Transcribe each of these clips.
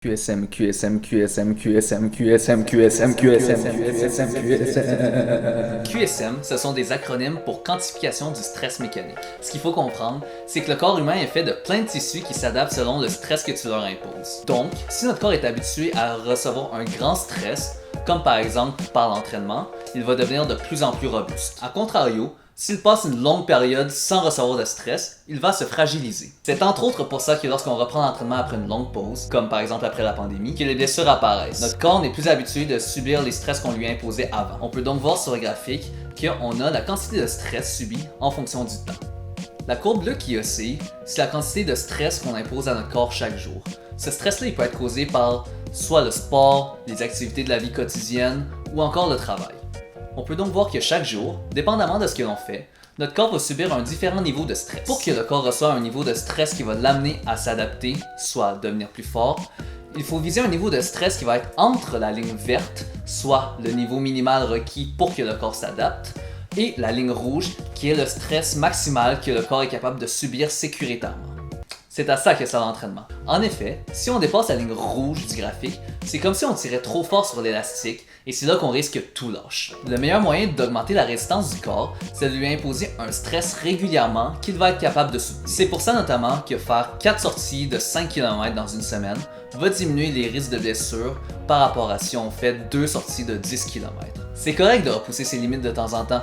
QSM, QSM, QSM, QSM, QSM, QSM, QSM, QSM, QSM. QSM, ce sont des acronymes pour quantification du stress mécanique. Ce qu'il faut comprendre, c'est que le corps humain est fait de plein de tissus qui s'adaptent selon le stress que tu leur imposes. Donc, si notre corps est habitué à recevoir un grand stress, comme par exemple par l'entraînement, il va devenir de plus en plus robuste. A contrario, s'il passe une longue période sans recevoir de stress, il va se fragiliser. C'est entre autres pour ça que lorsqu'on reprend l'entraînement après une longue pause, comme par exemple après la pandémie, que les blessures apparaissent. Notre corps n'est plus habitué de subir les stress qu'on lui a imposés avant. On peut donc voir sur le graphique qu'on a la quantité de stress subi en fonction du temps. La courbe bleue qui oscille, c'est la quantité de stress qu'on impose à notre corps chaque jour. Ce stress-là, il peut être causé par soit le sport, les activités de la vie quotidienne ou encore le travail. On peut donc voir que chaque jour, dépendamment de ce que l'on fait, notre corps va subir un différent niveau de stress. Pour que le corps reçoive un niveau de stress qui va l'amener à s'adapter, soit devenir plus fort, il faut viser un niveau de stress qui va être entre la ligne verte, soit le niveau minimal requis pour que le corps s'adapte, et la ligne rouge, qui est le stress maximal que le corps est capable de subir sécuritairement. C'est à ça que sert l'entraînement. En effet, si on dépasse la ligne rouge du graphique, c'est comme si on tirait trop fort sur l'élastique et c'est là qu'on risque que tout lâche. Le meilleur moyen d'augmenter la résistance du corps, c'est de lui imposer un stress régulièrement qu'il va être capable de soutenir. C'est pour ça notamment que faire 4 sorties de 5 km dans une semaine va diminuer les risques de blessures par rapport à si on fait 2 sorties de 10 km. C'est correct de repousser ses limites de temps en temps.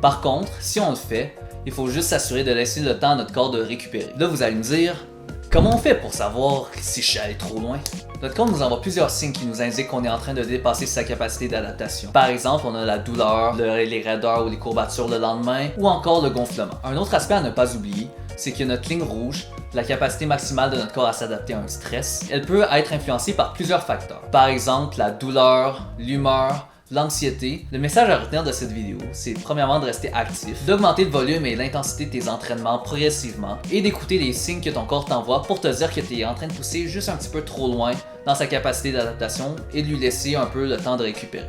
Par contre, si on le fait, il faut juste s'assurer de laisser le temps à notre corps de récupérer. Là, vous allez me dire, comment on fait pour savoir si je suis allé trop loin? Notre corps nous envoie plusieurs signes qui nous indiquent qu'on est en train de dépasser sa capacité d'adaptation. Par exemple, on a la douleur, les raideurs ou les courbatures le lendemain, ou encore le gonflement. Un autre aspect à ne pas oublier, c'est que notre ligne rouge, la capacité maximale de notre corps à s'adapter à un stress, elle peut être influencée par plusieurs facteurs. Par exemple, la douleur, l'humeur, l'anxiété. Le message à retenir de cette vidéo, c'est premièrement de rester actif, d'augmenter le volume et l'intensité de tes entraînements progressivement et d'écouter les signes que ton corps t'envoie pour te dire que tu es en train de pousser juste un petit peu trop loin dans sa capacité d'adaptation et de lui laisser un peu le temps de récupérer.